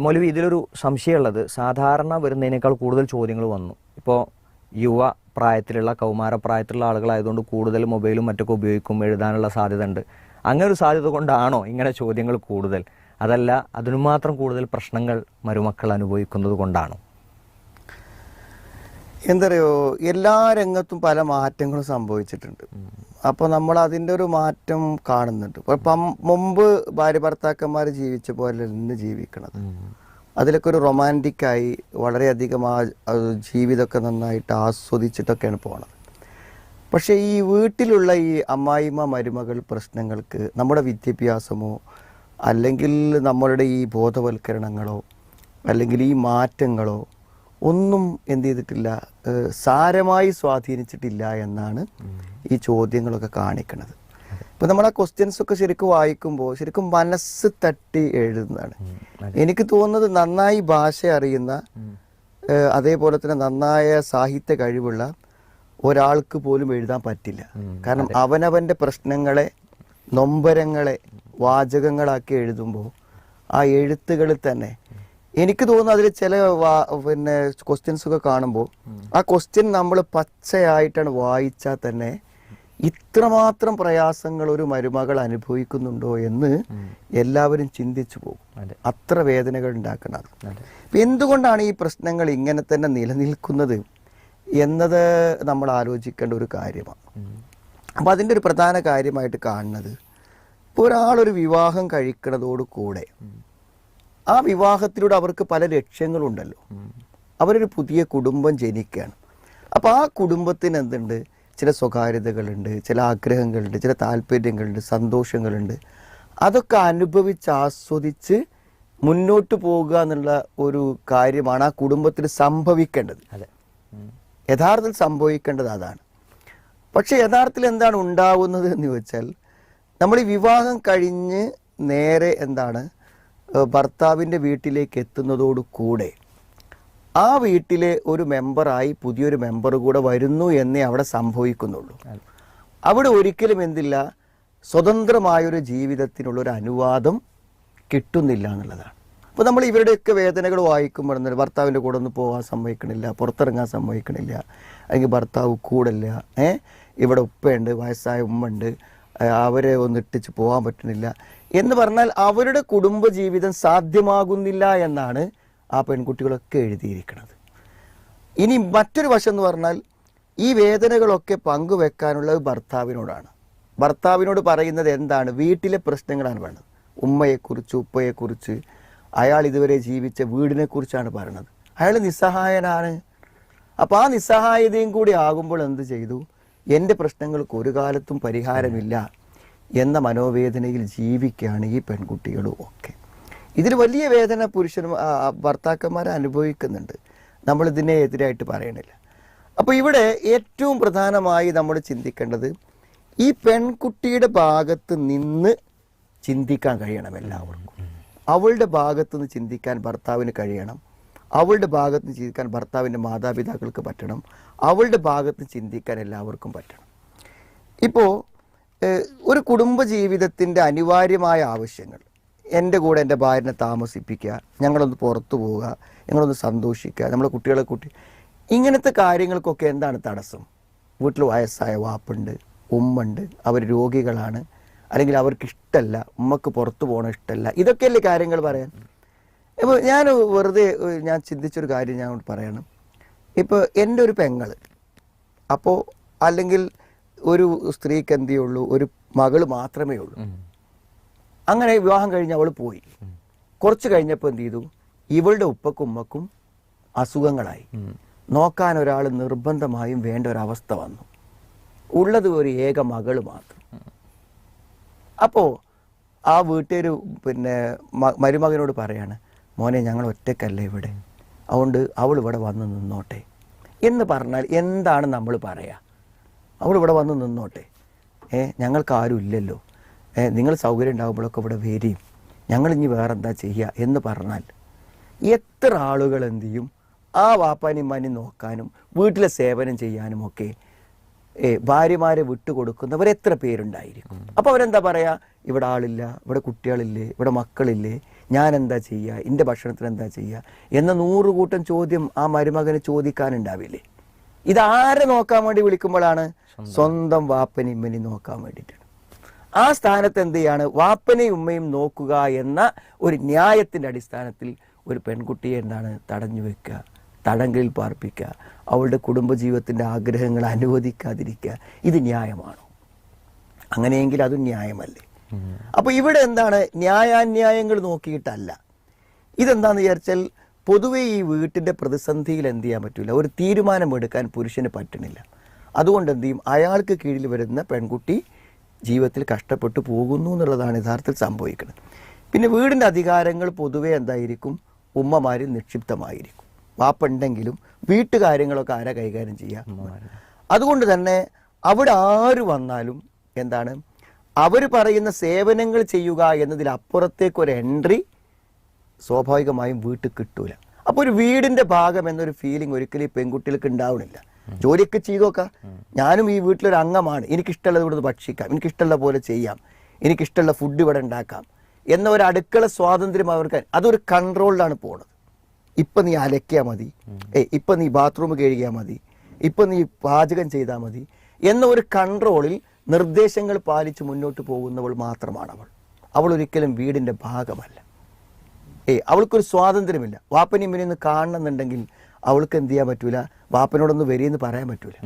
മൗലവി, ഇതിലൊരു സംശയമുള്ളത്, സാധാരണ വരുന്നതിനേക്കാൾ കൂടുതൽ ചോദ്യങ്ങൾ വന്നു. ഇപ്പോൾ യുവ പ്രായത്തിലുള്ള കൗമാരപ്രായത്തിലുള്ള ആളുകളായതുകൊണ്ട് കൂടുതൽ മൊബൈലും മറ്റൊക്കെ ഉപയോഗിക്കും, എഴുതാനുള്ള സാധ്യത ഉണ്ട്. അങ്ങനെ ഒരു സാധ്യത കൊണ്ടാണോ ഇങ്ങനെ ചോദ്യങ്ങൾ കൂടുതൽ? അതല്ല അതിനു മാത്രം കൂടുതൽ പ്രശ്നങ്ങൾ മരുമക്കൾ അനുഭവിക്കുന്നത് കൊണ്ടാണോ? എന്തറിയോ, എല്ലാ രംഗത്തും പല മാറ്റങ്ങളും സംഭവിച്ചിട്ടുണ്ട്. അപ്പോൾ നമ്മൾ അതിൻ്റെ ഒരു മാറ്റം കാണുന്നുണ്ട്. ഇപ്പം മുമ്പ് ഭാര്യ ഭർത്താക്കന്മാർ ജീവിച്ച പോലെ ഇന്ന് ജീവിക്കണത്. അതിലൊക്കെ ഒരു റൊമാൻറ്റിക്കായി വളരെയധികം ജീവിതമൊക്കെ നന്നായിട്ട് ആസ്വദിച്ചിട്ടൊക്കെയാണ് പോണത്. പക്ഷേ ഈ വീട്ടിലുള്ള ഈ അമ്മായിമ്മ മരുമകൾ പ്രശ്നങ്ങൾക്ക് നമ്മുടെ വിദ്യാഭ്യാസമോ അല്ലെങ്കിൽ നമ്മളുടെ ഈ ബോധവൽക്കരണങ്ങളോ അല്ലെങ്കിൽ ഈ മാറ്റങ്ങളോ ഒന്നും എന്ത് ചെയ്തിട്ടില്ല, സാരമായി സ്വാധീനിച്ചിട്ടില്ല എന്നാണ് ഈ ചോദ്യങ്ങളൊക്കെ കാണിക്കുന്നത്. ഇപ്പം നമ്മൾ ആ ക്വസ്റ്റ്യൻസൊക്കെ ശരിക്കും വായിക്കുമ്പോൾ ശരിക്കും മനസ്സ് തട്ടി എഴുതുന്നതാണ്. എനിക്ക് തോന്നുന്നത് നന്നായി ഭാഷ അറിയുന്ന അതേപോലെ തന്നെ നന്നായ സാഹിത്യ കഴിവുള്ള ഒരാൾക്ക് പോലും എഴുതാൻ പറ്റില്ല. കാരണം അവനവൻ്റെ പ്രശ്നങ്ങളെ, നൊമ്പരങ്ങളെ വാചകങ്ങളാക്കി എഴുതുമ്പോൾ ആ എഴുത്തുകളിൽ തന്നെ എനിക്ക് തോന്നുന്നു അതിൽ ചില ക്വസ്റ്റ്യൻസ് ഒക്കെ കാണുമ്പോൾ ആ ക്വസ്റ്റ്യൻ നമ്മൾ പച്ചയായിട്ടാണ് വായിച്ചാൽ തന്നെ ഇത്രമാത്രം പ്രയാസങ്ങൾ ഒരു മരുമകൾ അനുഭവിക്കുന്നുണ്ടോ എന്ന് എല്ലാവരും ചിന്തിച്ചു പോകും. അത്ര വേദനകൾ ഉണ്ടാക്കുന്നത്. എന്തുകൊണ്ടാണ് ഈ പ്രശ്നങ്ങൾ ഇങ്ങനെ തന്നെ നിലനിൽക്കുന്നത് എന്നത് നമ്മൾ ആലോചിക്കേണ്ട ഒരു കാര്യമാണ്. അപ്പം അതിൻ്റെ ഒരു പ്രധാന കാര്യമായിട്ട് കാണുന്നത്, ഇപ്പോൾ ഒരാളൊരു വിവാഹം കഴിക്കുന്നതോട് കൂടെ ആ വിവാഹത്തിലൂടെ അവർക്ക് പല ലക്ഷ്യങ്ങളുണ്ടല്ലോ. അവരൊരു പുതിയ കുടുംബം ജനിക്കുകയാണ്. അപ്പോൾ ആ കുടുംബത്തിന് എന്തുണ്ട്, ചില സ്വകാര്യതകളുണ്ട്, ചില ആഗ്രഹങ്ങളുണ്ട്, ചില താല്പര്യങ്ങളുണ്ട്, സന്തോഷങ്ങളുണ്ട്. അതൊക്കെ അനുഭവിച്ച് ആസ്വദിച്ച് മുന്നോട്ട് പോകുക എന്നുള്ള ഒരു കാര്യമാണ് ആ കുടുംബത്തിൽ സംഭവിക്കേണ്ടത്. യഥാർത്ഥത്തിൽ സംഭവിക്കേണ്ടത് അതാണ്. പക്ഷെ യഥാർത്ഥത്തിൽ എന്താണ് ഉണ്ടാവുന്നത് എന്ന് ചോദിച്ചാൽ, നമ്മൾ ഈ വിവാഹം കഴിഞ്ഞ് നേരെ എന്താണ് ഭർത്താവിൻ്റെ വീട്ടിലേക്ക് എത്തുന്നതോടു കൂടെ ആ വീട്ടിലെ ഒരു മെമ്പറായി പുതിയൊരു മെമ്പർ കൂടെ വരുന്നു എന്നേ അവിടെ സംഭവിക്കുന്നുള്ളൂ. അവിടെ ഒരിക്കലും എന്തില്ല, സ്വതന്ത്രമായൊരു ജീവിതത്തിനുള്ളൊരു അനുവാദം കിട്ടുന്നില്ല എന്നുള്ളതാണ്. അപ്പോൾ നമ്മൾ ഇവരുടെയൊക്കെ വേദനകൾ വായിക്കുമ്പോൾ ഭർത്താവിൻ്റെ കൂടെ ഒന്ന് പോകാൻ സമ്മതിക്കണില്ല, പുറത്തിറങ്ങാൻ സമ്മതിക്കണില്ല, അല്ലെങ്കിൽ ഭർത്താവ് കൂടില്ല, ഇവിടെ ഉപ്പയുണ്ട്, വയസ്സായ ഉമ്മ ഉണ്ട്, അവരെ ഒന്ന് ഇട്ടിച്ച് പോകാൻ പറ്റുന്നില്ല എന്ന് പറഞ്ഞാൽ അവരുടെ കുടുംബജീവിതം സാധ്യമാകുന്നില്ല എന്നാണ് ആ പെൺകുട്ടികളൊക്കെ എഴുതിയിരിക്കുന്നത്. ഇനി മറ്റൊരു വശം എന്ന് പറഞ്ഞാൽ, ഈ വേദനകളൊക്കെ പങ്കുവെക്കാനുള്ളത് ഭർത്താവിനോടാണ്. ഭർത്താവിനോട് പറയുന്നത് എന്താണ്, വീട്ടിലെ പ്രശ്നങ്ങളാണ് വേണ്ടത്. ഉമ്മയെക്കുറിച്ച്, ഉപ്പയെക്കുറിച്ച്, അയാൾ ഇതുവരെ ജീവിച്ച വീടിനെക്കുറിച്ചാണ് പറയുന്നത്. അയാൾ നിസ്സഹായനാണ്. അപ്പോൾ ആ നിസ്സഹായതയും കൂടി ആകുമ്പോൾ എന്ത് ചെയ്തു, എൻ്റെ പ്രശ്നങ്ങൾക്ക് ഒരു കാലത്തും പരിഹാരമില്ല എന്ന മനോവേദനയിൽ ജീവിക്കുകയാണ് ഈ പെൺകുട്ടികളും ഒക്കെ. ഇതിൽ വലിയ വേദന ഭർത്താക്കന്മാർ അനുഭവിക്കുന്നുണ്ട്. നമ്മളിതിനെ എതിരായിട്ട് പറയണില്ല. അപ്പോൾ ഇവിടെ ഏറ്റവും പ്രധാനമായി നമ്മൾ ചിന്തിക്കേണ്ടത്, ഈ പെൺകുട്ടിയുടെ ഭാഗത്ത് നിന്ന് ചിന്തിക്കാൻ കഴിയണം എല്ലാവർക്കും. അവളുടെ ഭാഗത്തു നിന്ന് ചിന്തിക്കാൻ ഭർത്താവിന് കഴിയണം. അവളുടെ ഭാഗത്ത് നിന്ന് ചിന്തിക്കാൻ ഭർത്താവിൻ്റെ മാതാപിതാക്കൾക്ക് പറ്റണം. അവളുടെ ഭാഗത്ത് ചിന്തിക്കാൻ എല്ലാവർക്കും പറ്റണം. ഇപ്പോൾ ഒരു കുടുംബജീവിതത്തിൻ്റെ അനിവാര്യമായ ആവശ്യങ്ങൾ, എൻ്റെ കൂടെ എൻ്റെ ഭാര്യനെ താമസിപ്പിക്കുക, ഞങ്ങളൊന്ന് പുറത്തു പോവുക, ഞങ്ങളൊന്ന് സന്തോഷിക്കുക, നമ്മളെ കുട്ടികളെ ഇങ്ങനത്തെ കാര്യങ്ങൾക്കൊക്കെ എന്താണ് തടസ്സം? വീട്ടിൽ വയസ്സായ വാപ്പുണ്ട്, ഉമ്മുണ്ട്, അവർ രോഗികളാണ്, അല്ലെങ്കിൽ അവർക്ക് ഇഷ്ടമല്ല, ഉമ്മക്ക് പുറത്തു പോകണം ഇഷ്ടമല്ല, ഇതൊക്കെയല്ലേ കാര്യങ്ങൾ പറയാൻ. ഇപ്പോൾ ഞാൻ ചിന്തിച്ചൊരു കാര്യം ഞാൻ പറയണം. ഇപ്പോൾ എൻ്റെ ഒരു പെങ്ങൾ, അപ്പോൾ അല്ലെങ്കിൽ ഒരു സ്ത്രീക്ക് എന്തേ ഉള്ളൂ, ഒരു മകൾ മാത്രമേ ഉള്ളൂ. അങ്ങനെ വിവാഹം കഴിഞ്ഞ് അവൾ പോയി. കുറച്ച് കഴിഞ്ഞപ്പോൾ എന്ത് ചെയ്തു, ഇവളുടെ ഉപ്പക്കും ഉമ്മക്കും അസുഖങ്ങളായി. നോക്കാൻ ഒരാൾ നിർബന്ധമായും വേണ്ട ഒരവസ്ഥ വന്നു. ഉള്ളത് ഒരു ഏക മകൾ മാത്രം. അപ്പോൾ ആ വീട്ടുകാർ മരുമകനോട് പറയാണ്, മോനെ ഞങ്ങൾ ഒറ്റക്കല്ലേ ഇവിടെ, അതുകൊണ്ട് അവൾ ഇവിടെ വന്ന് നിന്നോട്ടെ എന്ന് പറഞ്ഞാൽ എന്താണ് നമ്മൾ പറയുക? അവൾ ഇവിടെ വന്ന് നിന്നോട്ടെ, ഞങ്ങൾക്ക് ആരും ഇല്ലല്ലോ, നിങ്ങൾ സൗകര്യം ഉണ്ടാകുമ്പോഴൊക്കെ ഇവിടെ വരും, ഞങ്ങളിനി വേറെന്താ ചെയ്യുക എന്ന് പറഞ്ഞാൽ എത്ര ആളുകൾ എന്ത് ചെയ്യും? ആ വാപ്പാനും ഉമ്മാനും നോക്കാനും വീട്ടിലെ സേവനം ചെയ്യാനും ഒക്കെ ഭാര്യമാരെ വിട്ടുകൊടുക്കുന്നവർ എത്ര പേരുണ്ടായിരിക്കും? അപ്പോൾ അവരെന്താ പറയാ, ഇവിടെ ആളില്ല, ഇവിടെ കുട്ടികളില്ലേ, ഇവിടെ മക്കളില്ലേ, ഞാൻ എന്താ ചെയ്യുക, എൻ്റെ ഭക്ഷണത്തിന് എന്താ ചെയ്യുക എന്ന 100 കൂട്ടം ചോദ്യം ആ മരുമകന് ചോദിക്കാനുണ്ടാവില്ലേ? ഇതാരെ നോക്കാൻ വേണ്ടി വിളിക്കുമ്പോഴാണ്? സ്വന്തം വാപ്പനെയും ഉമ്മനെയും നോക്കാൻ വേണ്ടിയിട്ടാണ്. ആ സ്ഥാനത്ത് എന്ത് ചെയ്യാണ്? വാപ്പനെയും ഉമ്മയും നോക്കുക എന്ന ഒരു ന്യായത്തിൻ്റെ അടിസ്ഥാനത്തിൽ ഒരു പെൺകുട്ടിയെ എന്താണ് തടഞ്ഞു വെക്കുക, തടങ്കലിൽ പാർപ്പിക്കുക, അവളുടെ കുടുംബജീവിതത്തിൻ്റെ ആഗ്രഹങ്ങൾ അനുവദിക്കാതിരിക്കുക. ഇത് ന്യായമാണോ? അങ്ങനെയെങ്കിൽ അതും ന്യായമല്ലേ? അപ്പോൾ ഇവിടെ എന്താണ്? ന്യായാന്യായങ്ങൾ നോക്കിയിട്ടല്ല. ഇതെന്താണെന്ന് വിചാരിച്ചാൽ പൊതുവെ ഈ വീട്ടിൻ്റെ പ്രതിസന്ധിയിൽ എന്ത് ചെയ്യാൻ പറ്റില്ല, ഒരു തീരുമാനമെടുക്കാൻ പുരുഷന് പറ്റണില്ല. അതുകൊണ്ട് എന്ത് ചെയ്യും? അയാൾക്ക് കീഴിൽ വരുന്ന പെൺകുട്ടി ജീവിതത്തിൽ കഷ്ടപ്പെട്ടു പോകുന്നു എന്നുള്ളതാണ് യഥാർത്ഥത്തിൽ സംഭവിക്കുന്നത്. പിന്നെ വീടിൻ്റെ അധികാരങ്ങൾ പൊതുവെ എന്തായിരിക്കും? ഉമ്മമാരിൽ നിക്ഷിപ്തമായിരിക്കും. വാപ്പുണ്ടെങ്കിലും വീട്ടുകാര്യങ്ങളൊക്കെ ആരാ കൈകാര്യം ചെയ്യുക? അതുകൊണ്ട് തന്നെ അവിടെ ആര് വന്നാലും എന്താണ്, അവർ പറയുന്ന സേവനങ്ങൾ ചെയ്യുക എന്നതിലപ്പുറത്തേക്കൊരു എൻട്രി സ്വാഭാവികമായും വീട്ടിൽ കിട്ടൂല. അപ്പോൾ ഒരു വീടിൻ്റെ ഭാഗം എന്നൊരു ഫീലിംഗ് ഒരിക്കലും ഈ പെൺകുട്ടികൾക്ക് ഉണ്ടാവണില്ല. ജോലിയൊക്കെ ചെയ്തു നോക്കാം, ഞാനും ഈ വീട്ടിലൊരു അംഗമാണ്, എനിക്കിഷ്ടമുള്ളത് ഇവിടുന്ന് ഭക്ഷിക്കാം, എനിക്കിഷ്ടമുള്ള പോലെ ചെയ്യാം, എനിക്കിഷ്ടമുള്ള ഫുഡ് ഇവിടെ ഉണ്ടാക്കാം എന്ന ഒരു അടുക്കള സ്വാതന്ത്ര്യം അവർക്ക്, അതൊരു കൺട്രോളിലാണ് പോണത്. ഇപ്പം നീ അലക്കിയാൽ മതി, ഇപ്പം നീ ബാത്റൂം കഴുകിയാൽ മതി, ഇപ്പം നീ പാചകം ചെയ്താൽ മതി എന്ന ഒരു കൺട്രോളിൽ നിർദ്ദേശങ്ങൾ പാലിച്ച് മുന്നോട്ട് പോകുന്നവൾ മാത്രമാണ് അവൾ ഒരിക്കലും വീടിൻ്റെ ഭാഗമല്ല. അവൾക്കൊരു സ്വാതന്ത്ര്യമില്ല. വാപ്പനെയും ഇവനെയൊന്ന് കാണണമെന്നുണ്ടെങ്കിൽ അവൾക്ക് എന്ത് ചെയ്യാൻ പറ്റൂല? വാപ്പനോടൊന്ന് വരിയെന്ന് പറയാൻ പറ്റൂല.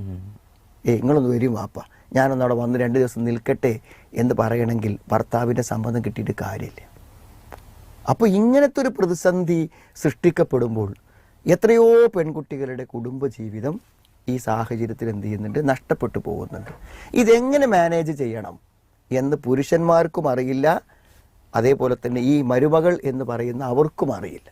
നിങ്ങളൊന്ന് വരും വാപ്പ, ഞാനൊന്ന് അവിടെ വന്ന് 2 ദിവസം നിൽക്കട്ടെ എന്ന് പറയണമെങ്കിൽ ഭർത്താവിൻ്റെ സമ്മതം കിട്ടിയിട്ട് കാര്യമില്ല. അപ്പോൾ ഇങ്ങനത്തെ ഒരു പ്രതിസന്ധി സൃഷ്ടിക്കപ്പെടുമ്പോൾ എത്രയോ പെൺകുട്ടികളുടെ കുടുംബജീവിതം ഈ സാഹചര്യത്തിൽ എന്ത് ചെയ്യുന്നുണ്ട്? നഷ്ടപ്പെട്ടു പോകുന്നുണ്ട്. ഇതെങ്ങനെ മാനേജ് ചെയ്യണം എന്ന് പുരുഷന്മാർക്കും അറിയില്ല, അതേപോലെ തന്നെ ഈ മരുമകൾ എന്ന് പറയുന്ന അവർക്കും അറിയില്ല.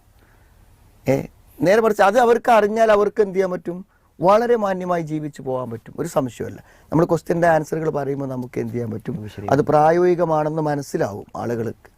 നേരെ മറിച്ച് അത് അവർക്ക് അറിഞ്ഞാൽ അവർക്ക് എന്ത് ചെയ്യാൻ പറ്റും? വളരെ മാന്യമായി ജീവിച്ചു പോകാൻ പറ്റും, ഒരു സംശയമല്ല. നമ്മൾ ക്വസ്റ്റ്യൻ്റെ ആൻസറുകൾ പറയുമ്പോൾ നമുക്ക് എന്ത് ചെയ്യാൻ പറ്റും? അത് പ്രായോഗികമാണെന്ന് മനസ്സിലാവും ആളുകൾക്ക്.